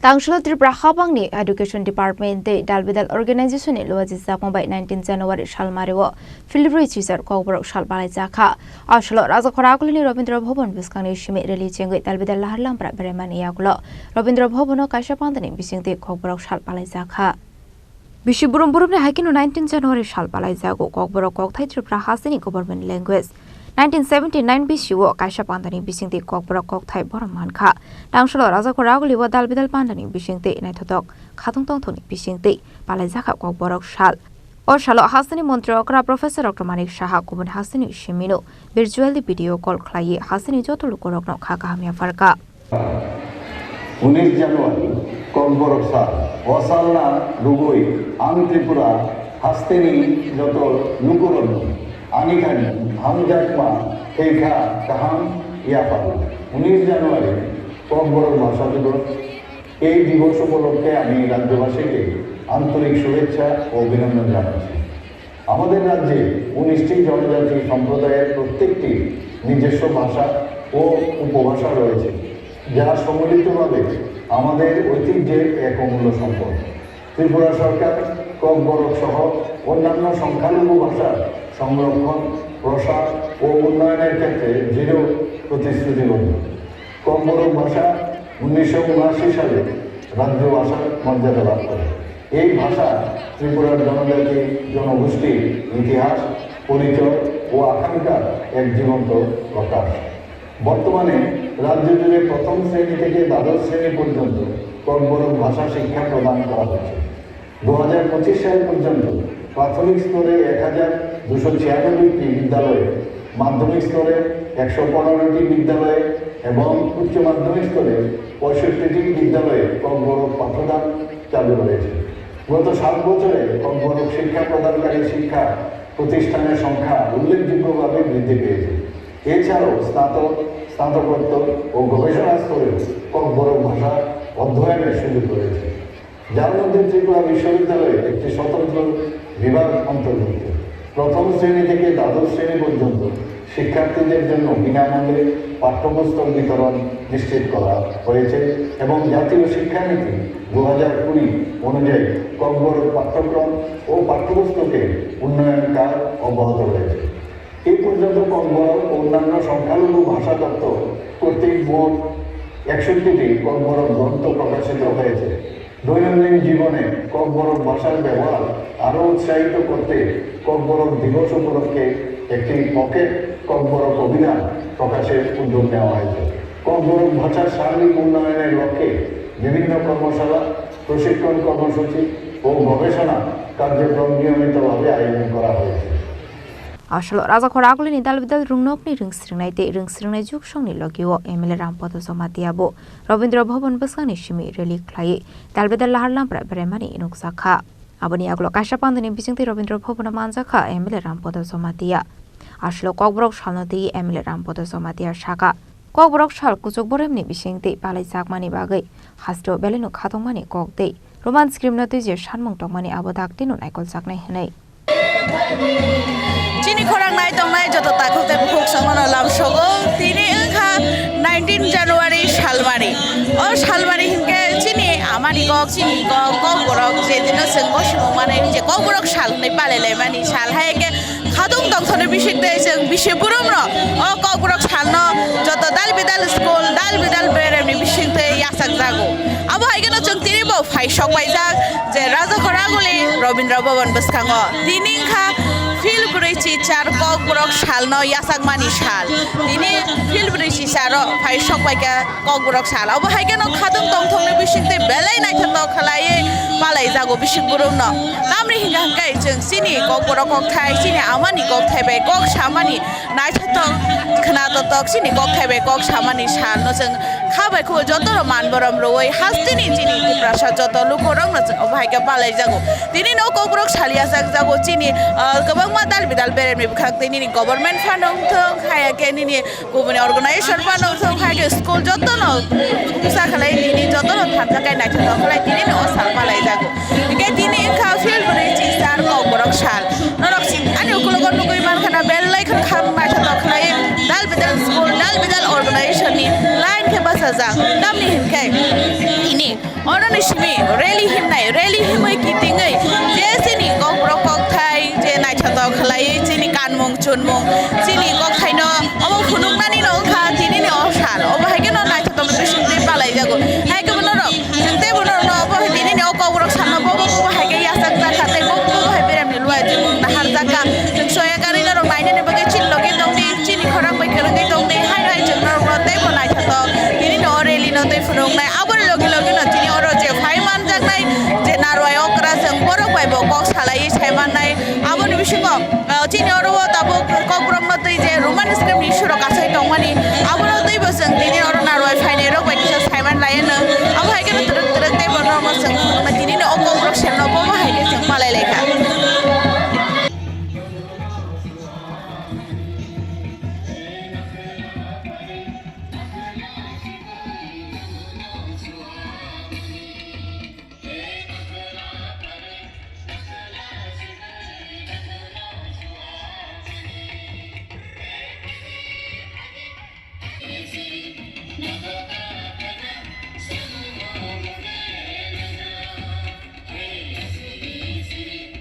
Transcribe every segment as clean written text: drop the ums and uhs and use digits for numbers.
Tangsalo Tripura Hapang ni Education Department de Dalbidal Organization ni Luwajijakmabai 19 January Salmario Philbrwichichar Kokborok Sal Palaijakha Salo Rajakhor Aguli ni Rabindra Bhavan Bwskang ni Simi reli Chengwi Dalbidal Lahar Lampra Beraimani Yakulo Rabindra Bhavan Kaisa Panda ni Bisingtwi Kokborok Sal Palaijakha Boromni Hakino 19 January Sal Palaijakha Kokborok Kokthai Tripura Hasini government language 1979 BCO Kaisa Panda ni Bisingtwi Kokborok Kokthai Boromni Tangsalo Rajakhor Aguli wa Dalbidal Panda ni Bisingtwi naithotok khatungtong thoni Bisingtwi Palaijakha Kokborok Sal Salo Hasani Montrokra Professor Dr. Manik Shaha Kubun Hasani Shimino virtually video call Klaye Hasani Jotulukorok no Kakahamia Farka 19 January Kokborok Sal Lugoi Ang Tripura Hasteni Joto Lukuron Anigani Hamjakma Keikha Kaham Yapal 19 January Kokborok Bhasha Divos এই দিবস উপলক্ষে আমি রাজ্যবাসীকে আন্তরিক শুভেচ্ছা ও অভিনন্দন জানাচ্ছি আমাদের রাজ্যে 19টি জনজাতি সম্প্রদায়ের প্রত্যেকটি নিজস্ব ভাষা ও উপভাষা রয়েছে যা সম্মিলিতভাবে আমাদের ঐতিহ্যের এক অমূল্য সম্পদ ত্রিপুরা সরকার kokborok সহ অন্যান্য সংখ্যালঘু ভাষার সংরক্ষণ প্রসার ও উন্নয়নের ক্ষেত্রে দৃঢ় প্রতিশ্রুতিবদ্ধ kokborok ভাষা 1979 সালে রাজ্য ভাষার মর্যাদা লাভ করে এই ভাষা ত্রিপুরার জনজাতি জনগোষ্ঠীর ইতিহাস পরিচয় ও আকাঙ্ক্ষার এক জীবন্ত প্রকাশ বর্তমানে রাজ্য জুড়ে প্রথম শ্রেণী থেকে দ্বাদশ শ্রেণী পর্যন্ত kokborok ভাষা শিক্ষা প্রদান করা হচ্ছে 2025 সাল পর্যন্ত প্রাথমিক স্তরে 1296টি বিদ্যালয়ে মাধ্যমিক স্তরে 115টি বিদ্যালয়ে এবং উচ্চ মাধ্যমিক স্তরে 65টি বিদ্যালয়ে kokborok পাঠদান চালু রয়েছে গত 7 বছরে kokborok শিক্ষা প্রদানকারী শিক্ষা প্রতিষ্ঠানের সংখ্যা উল্লেখযোগ্যভাবে বৃদ্ধি পেয়েছে এছাড়াও স্নাতকোত্তর ও গবেষণা স্তরে kokborok ভাষা অধ্যয়নের সুযোগ রয়েছে যার মধ্যে ত্রিপুরা বিশ্ববিদ্যালয়ে একটি স্বতন্ত্র বিভাগ অন্তর্ভুক্ত প্রথম শ্রেণী থেকে দ্বাদশ শ্রেণী পর্যন্ত শিক্ষার্থীদের জন্য বিনামূল্যে পাঠ্যপুস্তক বিতরণ নিশ্চিত করা হয়েছে এবং জাতীয় শিক্ষানীতি 2020 অনুযায়ী kokborok পাঠ্যক্রম ও পাঠ্যপুস্তকের উন্নয়ন কাজ অব্যাহত রয়েছে এই পর্যন্ত kokborok ও অন্যান্য সংখ্যালঘু ভাষা তত্ত্ব কর্তৃক মোট 61টি kokborok গ্রন্থ প্রকাশিত হয়েছে দৈনন্দিন জীবনে kokborok ভাষার ব্যবহার আরও উৎসাহিত করতে kokborok দিবস উপলক্ষে একটি পকেট kokborok অভিযান প্রকাশের উদ্যোগ নেওয়া হয়েছে kokborok ভাষার সার্বিক উন্নয়নের লক্ষ্যে বিভিন্ন কর্মশালা প্রশিক্ষণ কর্মসূচি ও গবেষণা কার্যক্রম নিয়মিতভাবে আয়োজন করা হয়েছে Salo Rajakhor Aguli ni Dalbidal rungnokni ringsringnai juksongni logio MLA Rampada Somatiabo Rabindra Bhavan Bwskang ni Simi reli Klaye Dalbidal Lahar Lampra Beraimani Nuksakha Amani Agulio Kaisa Panda ni Bisingtwi Rabindra Bhavan Manjakha MLA Rampada Somatia Salo Kokborok Sal Noti MLA Rampada Somatia Shaka Kokborok Sal Kwchuk Boromni Bisingtwi Palaijakmani bagai hasto beleno khatongmani kokthai roman script noti je sanmung tongmani abodak tinu naikol saknai hinai Chini Khorang nai tong nai joto takhote bukhuk sangona lamsogo tini engkha 19 January Salmari Salmari hinke Chini Amani Chini kokborok je dino sengbo sumane je kokborok sal nei Beraimani sal haike khatung tong thone bisingtwi jeng Boromno kokborok salno joto Dalbidal school Dalbidal Beraimani bisingtwi yasak jago abo haigeno jeng tini bo phai sokbaijak je Rajakhor Aguli Rabindra Bhavan Bwskang tini engkha Philbrwichichar kokborok salno yasakmani sal tini Philbrwichichar phai sokbaika kokborok sal abo haigeno khatung tongthongni bisingtwi belai naithotok khalaiye palaijago bising Boromno namni hingkai jeng Chini kokborok Kokthai Chini Amani Kokthai bai kok samani naithotok khnatok Chini Kokthai bai kok samani sal no jeng khabai khu joto man borom roi hastini Chini Tripura joto lukorong no bhaika palaijago tini no kokborok sal yasakjago Chini gobangma Dalbidal Beraimani bwkhak tini government phanong thong hayake nini gubuni organization phanong thong hayake school joto no umsa khalai tini joto no thamjakai naithotok khalai tini no sal palaijago ike tini engkha Philbrwichichar kokborok sal norok ani ukulogon nugui mankhana belai kham naithotok khalai Dalbidal school Dalbidal organization ni line ke basajak namni hinkai ini अरनि सिमि रेली हिमै किटिङै जे चिनि ककब्रक ककथाय जे नायथाव खालाय चिनि कानमुं चुनमुं चिनि ककथायनो अबो फुनुंनानि नखा दिनिनि असार अबो हायकेनो नायथाव बिसिंतwi पालायजागो हायकेनो र जोंते बनो न अबो दिनिनि ककब्रक सानो बबो हायके यासाक जाखाते बबो हाय बेरामनि लुवाजि लाहार जाका जों सयाकारिनो र नायने बगे चिनलगे दंनि चिनि खरां बै खरांगै दंनि हाय जोंनो रते बनायथाव दिनिनि अरेलि न दै फुनुंनाय आबर लगे लगे न दिनि अर जे फाइमान जागनाय जे नारवाय अकरा जों बरक बायबो कक सालायै सायमाननाय आबोनि बिसिङाव चिनि अर दाबो ककब्रक न दै जे रोमान स्क्रिप्ट इसुरो गासै दंमानि आबोनो दैबो जों दिनि अर नारवाय फाइनाय रक बायदिसो सायमान लायनो आबो हायके तरक दै बनरमा जों दिनिनि ककब्रक सेमनो बबो हायके जों पालायलायखा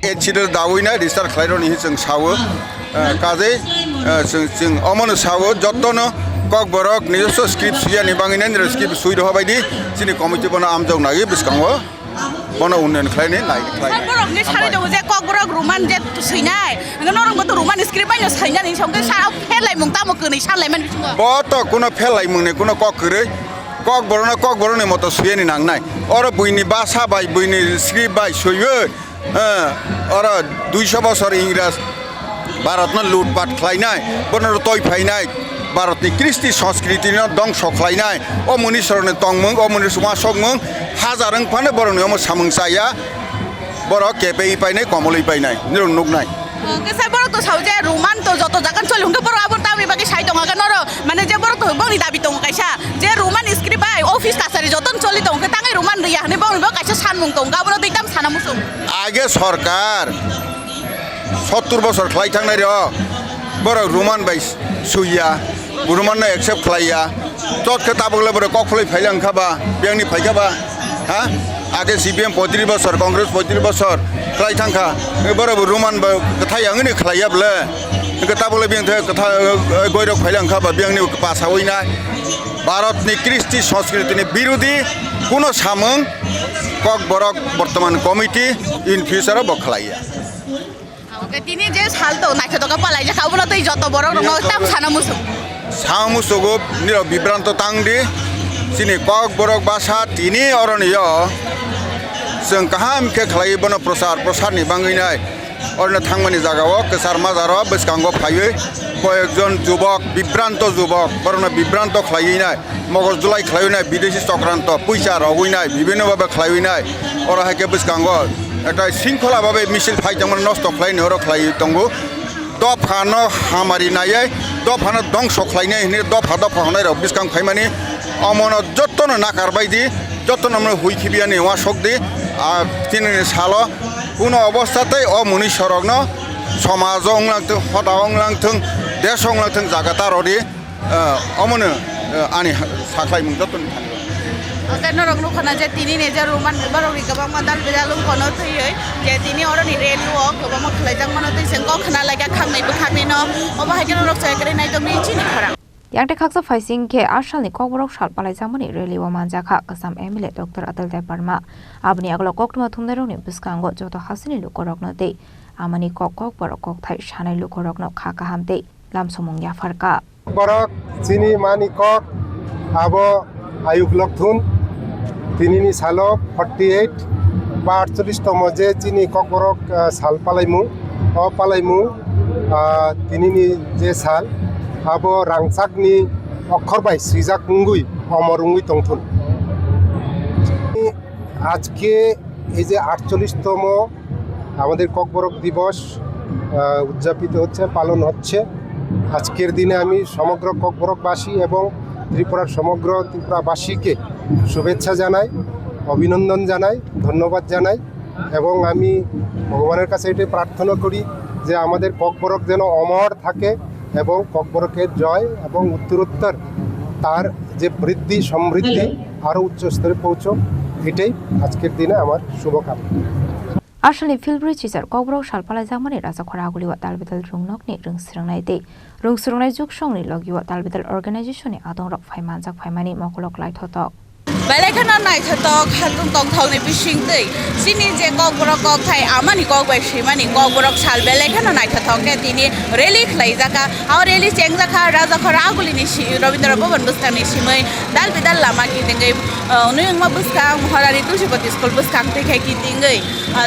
एचिडल दावैना रिसार्च खालायरनि जों सावो काजै जों अमनो सावो जत्तनो ककबरक निजस्व स्क्रिप्ट सुयानि बाङैना निर स्क्रिप्ट सुइ दहा बायदि जोंनि कमिटि बना आमजौ नागि बिसकांगो बना उन्नयन खालायनि ककबरकनि सारि दङ जे ककबरक रुमान जे सैनाय नरंबो तो रुमान स्क्रिप्ट बायनो सैनानि संगे साराव फेलाय मुं तामकनि सालायमान बिथिङो बत कुनो फेलाय मुंने कुनो ककरै ककबरनि मत सुयानि नांनाय अर बुइनि बासा बाय बुइनि स्क्रिप्ट बाय सुयो और 200 बछर इंराज भारतनो लुटपाट खालायनाय बनो तय फायनाय भारतनि कृष्टि संस्कृतिनो दंस खालायनाय अ मुनिसरनो तंमुं अ मुनिसमा सकमुं हाजारं फानो बरनो सामंसाया बर केपे पायनाय कमलै पायनाय निरुनुगनाय केसाय बर तो सावजे रोमान तो जतो जागान चलि हुंगे बर आबो ताबि बाकी साइ दङ गन र माने जे बर तो बंनि दाबि दङ कायसा जे रोमान स्क्रिप्ट बाय ऑफिस कासारि जतन चलि दङ के तांगै रोमान रिया हने बंनि कायसा सानमुं दङ गाबरो दैताम सानामुसु आगे सरकार 70 बछर खालाय थांनाय र बर रोमान बाय सुया रोमाननो एक्सेप्ट खालाया तत के ताबगले बर कखलै फाइलां खाबा बेंनि फाइखाबा हा आगे सीपीएम 35 बछर कांग्रेस 35 बछर खालाय थांखा बर रोमान कथाय आंनि खालायाब्ले कथाबले बेंथ कथा गयरक फाइलां खाबा बेंनि पासावैना भारतनि कृष्टि संस्कृतिनि विरोधी कुनो सामं ककबरक वर्तमान कमिटी इन फ्यूचर बखलाया ओके तिनी जे साल तो नाखे तो पालायजाखा अबलो तै जतो बर न ताम सानामुसु सामुसुगो निर विभ्रान्त तांदि सिनि ककबरक भाषा तिनी अरनिय जों काहाम के खालाय बनो प्रसारनि बाङैनाय अरनो थांमानि जागाव केसार माजाराव बसकांगो फायै कयेकजन जुबक विभ्रान्त जुबक बरनो विभ्रान्त खालायनाय मगज जुलाय खालायनाय विदेशी चक्रान्त पैसा रगैनाय विभिन्न भाबे खालायनाय अर हायके बसकांगो एटा शृंखला भाबे मिसिल फाइदोंमोन नष्ट खालायनो अर खालाय दंगो दफानो हामारि नायै दफानो दंस खालायनाय हिने दफा हनाय र बिसकां फाइमानि अमनो जत्तनो नाकारबायदि जत्तनो हुइखिबियानि वा सकदि तिनि सालो कुनो अवस्थाते अमुनिसरकनो समाज अंलांथों हदा अंलांथों देश अंलांथों जागाता रदि अमनो आनि साख्लाय मुं जत्तनो थाङो ओके नरगनु खना जे तिनी ने जे रोमान बरनि गबां मदाल बेदालुं खनो थैयै जे तिनी अरनि रेलुओ गबां खलायजां मनो तै सेंको खना लायगा खांनायबो खामिनो अबा हायके नरक सयकरे नाय दमनि चिनि खरां Yang tekaksa faising ke asal ni Kokborok Sal Palaijakha reli wamanjakha kasam emile Dr. Dalbidal abni aglo koktuma thumneroni Bwskang joto hasini lukorokno de Amani Kokborok Kokthai shanai lukorokno khaka hamte lamsomung yafarka Kokborok Chini Mani Kok abo ayuk lokthun tinini Salo 48 বা 48 তম যে Chini Kokborok Sal Palaimu tinini je sal abo rangchakni অক্ষর by সৃজাক মুঙ্গুই অমরুঙ্গুই তংথুন আজকে এই যে 48তম আমাদের ককবরক দিবস উদযাপিত হচ্ছে পালন হচ্ছে আজকের দিনে আমি সমগ্র ককবরকবাসী এবং ত্রিপুরার সমগ্র ত্রিপুরাবাসীকে শুভেচ্ছা জানাই অভিনন্দন জানাই ধন্যবাদ জানাই এবং আমি ভগবানের কাছে এটাই প্রার্থনা করি যে আমাদের ককবরক যেন অমর থাকে এবং ককবরকের জয় এবং উত্তরোত্তর তার যে বৃদ্ধি সমৃদ্ধি আরও উচ্চ স্তরে পৌঁছক এটাই আজকের দিনে আমার শুভকামনা। Ashalni Philbrwichichar Kokborok Sal Palaijakha Rajakhor Agulio Dalbidal Rungnokni Rungsrangnai de Rungsrangnai Juksongni Logiwa Dalbidal Organization ni Adongrok Phaimanjak Phaimani Mokolok Laithotok Belaikana naithotok hatung tongthokni Bisingtwi Chini je Kokborok Kokthai Amani Beraimani Kokborok Sal Belaikana naithotok tini rally khlaijaka au rally Chengwi Rajakhor Aguli ni Rabindra Bhavan Bwskang ni Simi Dalbidal lama kitingei unuyungma Bwskang Horari Tulsipati School Bwskang theke kitingei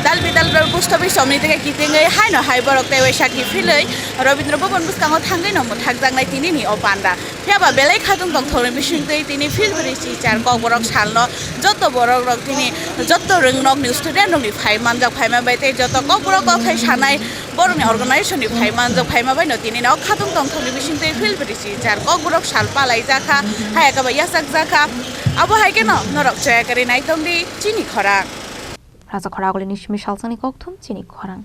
Dalbidal Bustobi somni theke kitingei haino haiborok tewesaki philei Rabindra Bhavan Bwskang o thangai no thakjangnai tini ni o Panda Pheba belai khatung tongthokni Bisingtwi tini Philbrwichichar Kokborok Salno joto borok rok tini joto rungnok ni student rok ni phaimanjak phaimabai tei joto Kokborok Kokthai sanai Boromni organization ni phaimanjak phaimabai no tini no khatung tongthokni Bisingtwi Philbrwichichar Kokborok Sal Palaijakha hayakaba yasakjakha abo haikeno norok choyakari naitongdi Chini Khorang Rajakhor Aguli ni Simi Salsani Kokthum Chini Khorang